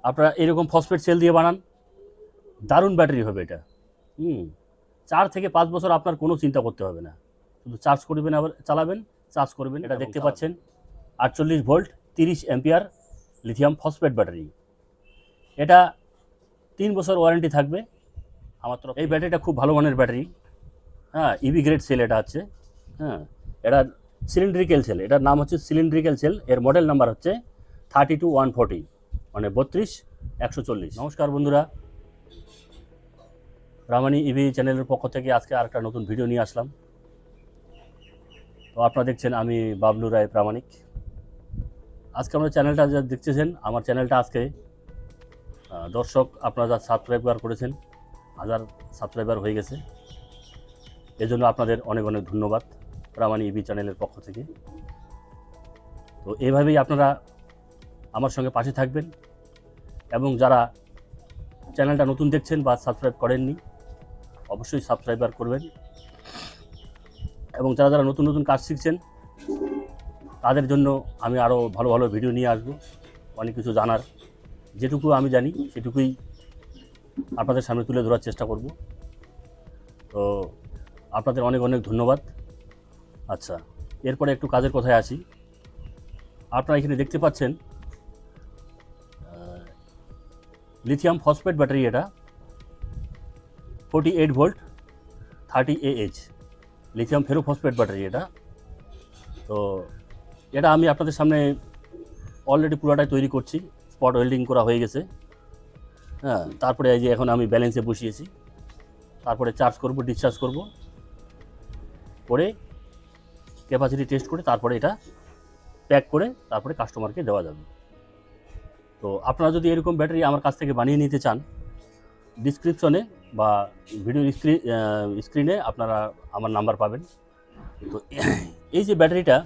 আপনারা এরকম phosphate sell দিয়ে বানান, দারুণ ব্যাটারি হবে এটা। 4 থেকে 5 বছর আপনার কোনো চিন্তা করতে হবে না, শুধু চার্জ করবেন আবার চালাবেন, চার্জ করবেন। এটা দেখতে পাচ্ছেন 48 volt 30 ampere lithium phosphate battery. এটা 3 বছর ওয়ারেন্টি থাকবে আমার তরফ। এই ব্যাটারিটা খুব ভালো মানের ব্যাটারি, হ্যাঁ, ইভি গ্রেড সেল এটা হচ্ছে। হ্যাঁ, এটা সিলিন্ড্রিক্যাল সেল, এটার নাম হচ্ছে সিলিন্ড্রিক্যাল সেল। এর মডেল নাম্বার হচ্ছে 32140, মানে 32140। নমস্কার বন্ধুরা, রামানি ইভি চ্যানেলের পক্ষ থেকে আজকে আরেকটা নতুন ভিডিও নিয়ে আসলাম। তো আপনারা দেখছেন আমি বাবলু রায় প্রামাণিক। আজকে আমরা চ্যানেলটা যা দেখতেছেন, আমার চ্যানেলটা আজকে দর্শক আপনারা যা সাবস্ক্রাইবার করেছেন, 1000 সাবস্ক্রাইবার হয়ে গেছে। এজন্য আপনাদের অনেক অনেক ধন্যবাদ রামানি ইভি চ্যানেলের পক্ষ থেকে। তো এইভাবেই আপনারা আমার সঙ্গে পাশে থাকবেন, এবং যারা চ্যানেলটা নতুন দেখছেন বা সাবস্ক্রাইব করেননি, অবশ্যই সাবস্ক্রাইবার করবেন। এবং যারা যারা নতুন নতুন কাজ শিখছেন, তাদের জন্য আমি আরও ভালো ভালো ভিডিও নিয়ে আসবো। অনেক কিছু জানার, যেটুকু আমি জানি সেটুকুই আপনাদের সামনে তুলে ধরার চেষ্টা করব। তো আপনাদের অনেক অনেক ধন্যবাদ। আচ্ছা, এরপরে একটু কাজের কথায় আসি। আপনারা এখানে দেখতে পাচ্ছেন লিথিয়াম ফসফেট ব্যাটারি, এটা 48 volt 30Ah lithium ferrophosphate battery এটা। তো এটা আমি আপনাদের সামনে অলরেডি পুরোটাই তৈরি করছি, স্পট ওয়েল্ডিং করা হয়ে গেছে। হ্যাঁ, তারপরে এই যে এখন আমি ব্যালেন্সে বসিয়েছি, তারপরে চার্জ করব, ডিসচার্জ করব, করে ক্যাপাসিটি টেস্ট করে তারপরে এটা প্যাক করে তারপরে কাস্টমারকে দেওয়া যাবে। তো আপনারা যদি এরকম ব্যাটারি আমার কাছ থেকে বানিয়ে নিতে চান, ডিসক্রিপশনে বা ভিডিওর স্ক্রিনে আপনারা আমার নাম্বার পাবেন। তো এই যে ব্যাটারিটা,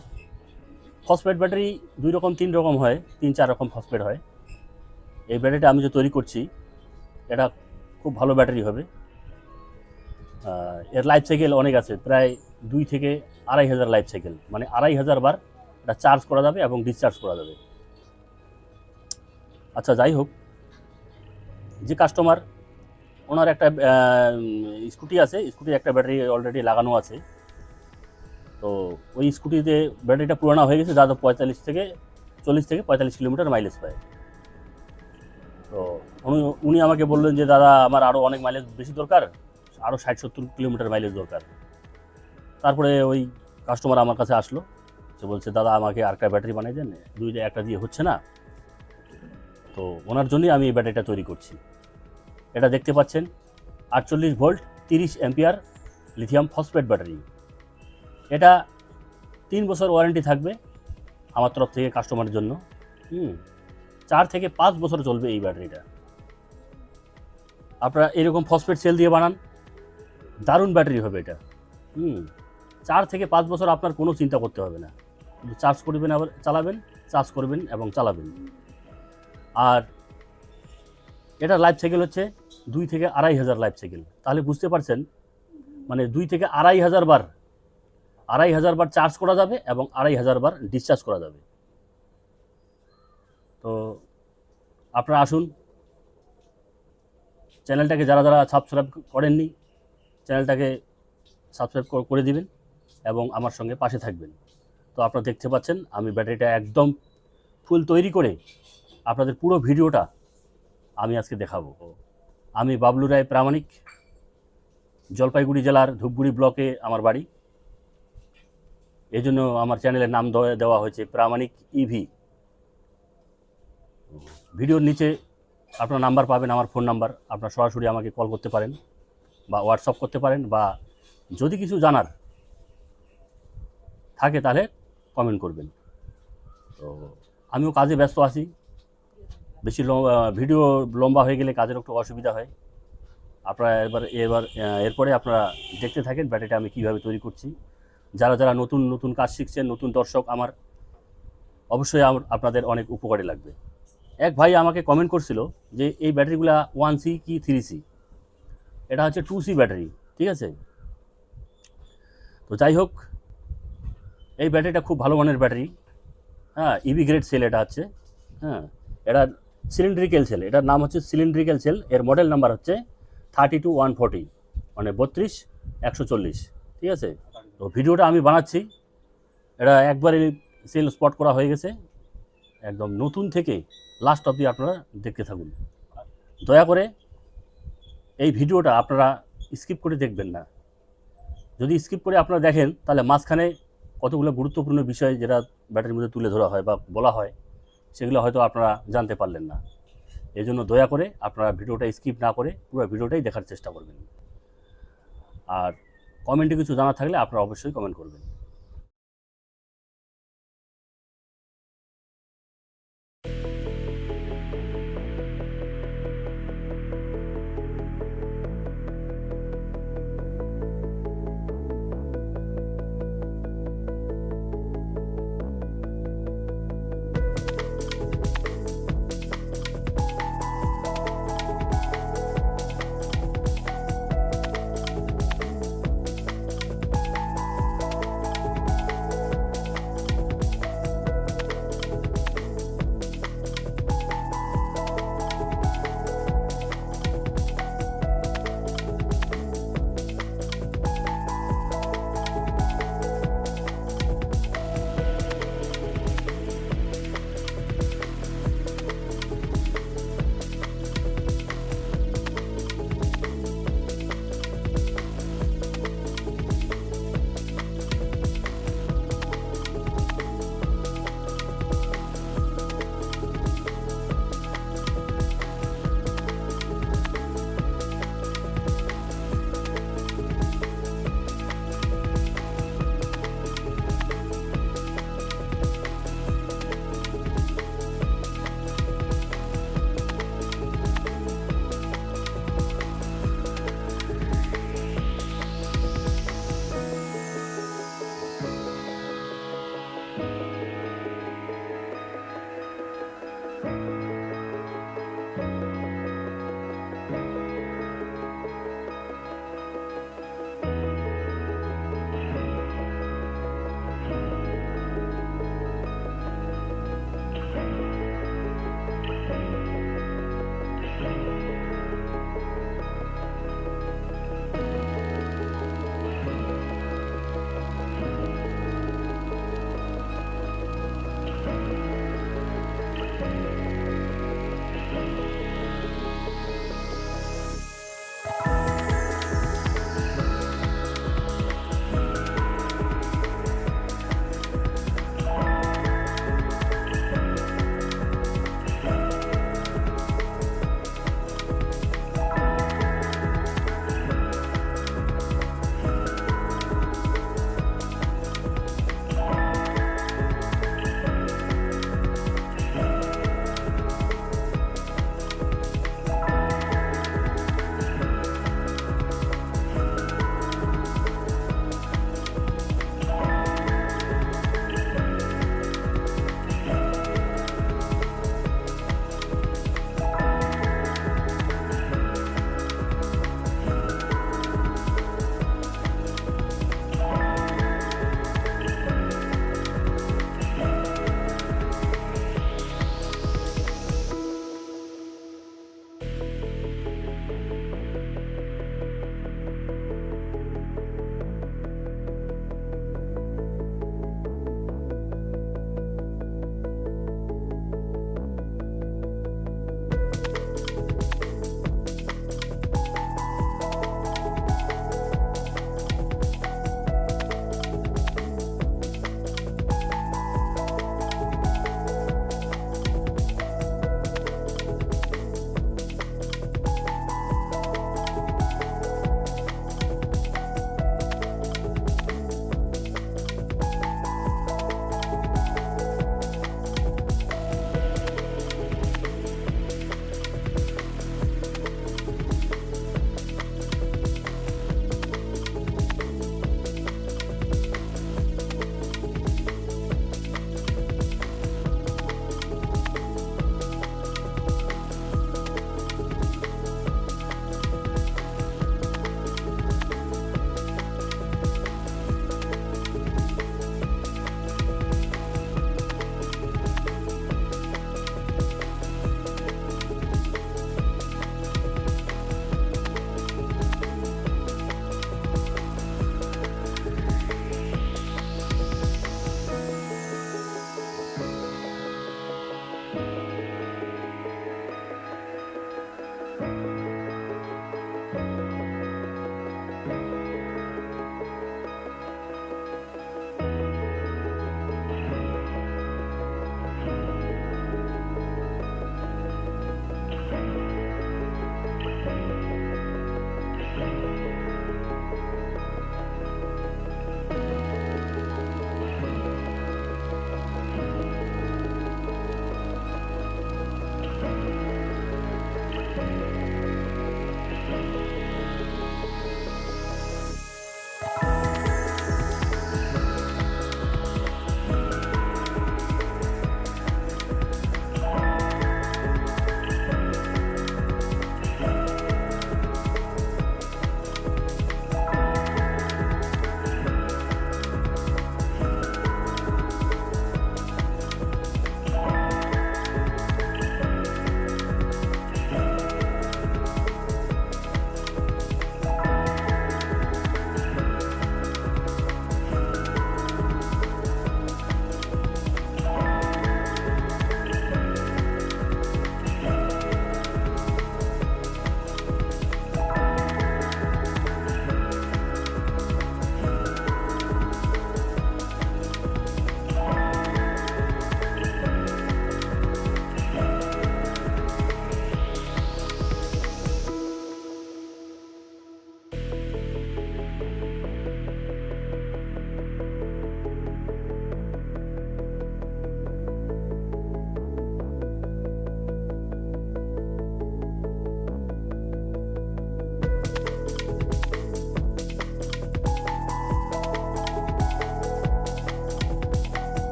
ফসফেট ব্যাটারি 2 রকম 3 রকম হয়, 3-4 রকম ফসফেট হয়। এই ব্যাটারিটা আমি যে তৈরি করছি, এটা খুব ভালো ব্যাটারি হবে। এর লাইফ সাইকেল অনেক আছে, প্রায় 2 থেকে 2500 লাইফ সাইকেল, মানে 2500 বার এটা চার্জ করা যাবে এবং ডিসচার্জ করা যাবে। আচ্ছা, যাই হোক, যে কাস্টমার, ওনার একটা স্কুটি আছে, স্কুটির একটা ব্যাটারি অলরেডি লাগানো আছে। তো ওই স্কুটিতে ব্যাটারিটা পুরানো হয়ে গেছে, যাতে 40 থেকে 45 কিলোমিটার মাইলেজ পায়। তো উনি আমাকে বললেন যে দাদা, আমার আরও অনেক মাইলেজ বেশি দরকার, আরও 60-70 কিলোমিটার মাইলেজ দরকার। তারপরে ওই কাস্টমার আমার কাছে আসলো, সে বলছে দাদা আমাকে আরেকটা ব্যাটারি বানিয়ে দেন, একটা দিয়ে হচ্ছে না। তো ওনার জন্যই আমি এই ব্যাটারিটা তৈরি করছি। এটা দেখতে পাচ্ছেন 48 volt 30 ampere lithium phosphate battery. এটা 3 বছর ওয়ারেন্টি থাকবে আমার তরফ থেকে কাস্টমারের জন্য। 4 থেকে 5 বছর চলবে এই ব্যাটারিটা। আপনারা এরকম ফসফেট সেল দিয়ে বানান, দারুণ ব্যাটারি হবে এটা। 4 থেকে 5 বছর আপনার কোনো চিন্তা করতে হবে না, শুধু চার্জ করবেন আবার চালাবেন, চার্জ করবেন এবং চালাবেন। আর এটা লাইফ সাইকেল হচ্ছে 2 থেকে 2500 লাইফ সাইকেল। তাহলে বুঝতে পারছেন, মানে 2 থেকে 2500 বার চার্জ করা যাবে এবং 2500 বার ডিসচার্জ করা যাবে। তো আপনারা আসুন, চ্যানেলটাকে যারা যারা সাবস্ক্রাইব করেননি, চ্যানেলটাকে সাবস্ক্রাইব করে দিবেন এবং আমার সঙ্গে পাশে থাকবেন। তো আপনারা দেখতে পাচ্ছেন আমি ব্যাটারিটা একদম ফুল তৈরি করে আপনাদের পুরো ভিডিওটা আমি আজকে দেখাবো। আমি বাবলু রায় প্রামাণিক, জলপাইগুড়ি জেলার ধূপগুড়ি ব্লকে আমার বাড়ি। এই জন্য আমার চ্যানেলের নাম দেওয়া হয়েছে প্রামাণিক ইভি। ভিডিওর নিচে আপনার নাম্বার পাবেন, আমার ফোন নাম্বার। আপনার সরাসরি আমাকে কল করতে পারেন বা হোয়াটসঅ্যাপ করতে পারেন, বা যদি কিছু জানার থাকে তাহলে কমেন্ট করবেন। তো আমিও কাজে ব্যস্ত আছি, বেশি ভিডিও লম্বা হয়ে গেলে কাজের একটু অসুবিধা হয়। আপনারা এরপরে আপনারা দেখতে থাকেন ব্যাটারিটা আমি কীভাবে তৈরি করছি। যারা যারা নতুন নতুন কাজ শিখছেন, নতুন দর্শক আমার, অবশ্যই আপনাদের অনেক উপকারে লাগবে। এক ভাই আমাকে কমেন্ট করছিল যে এই ব্যাটারিগুলো 1C কি 3C। এটা হচ্ছে 2C ব্যাটারি, ঠিক আছে। তো যাই হোক, এই ব্যাটারিটা খুব ভালো মানের ব্যাটারি, হ্যাঁ, ইভি গ্রেড সেল এটা হচ্ছে। হ্যাঁ, এটা সিলিন্ড্রিক্যাল সেল, এটার নাম হচ্ছে সিলিন্ড্রিক্যাল সেল। এর মডেল নাম্বার হচ্ছে 32 140, মানে 32 140, ঠিক আছে। তো ভিডিওটা আমি বানাচ্ছি, এটা একবারে সেল স্পট করা হয়ে গেছে, একদম নতুন থেকে লাস্ট অবধি আপনারা দেখতে থাকুন। দয়া করে এই ভিডিওটা আপনারা স্কিপ করে দেখবেন না। যদি স্কিপ করে আপনারা দেখেন তাহলে মাঝখানে কতগুলো গুরুত্বপূর্ণ বিষয় যেটা ব্যাটারির মধ্যে তুলে ধরা হয় বা বলা হয়, সেগুলো হয়তো আপনারা জানতে পারলেন না। এই জন্য দয়া করে আপনারা ভিডিওটা স্কিপ না করে পুরো ভিডিওটাই দেখার চেষ্টা করবেন। আর কমেন্টে কিছু জানা থাকলে আপনারা অবশ্যই কমেন্ট করবেন।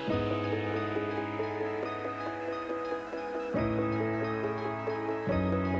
ধন্যবাদ।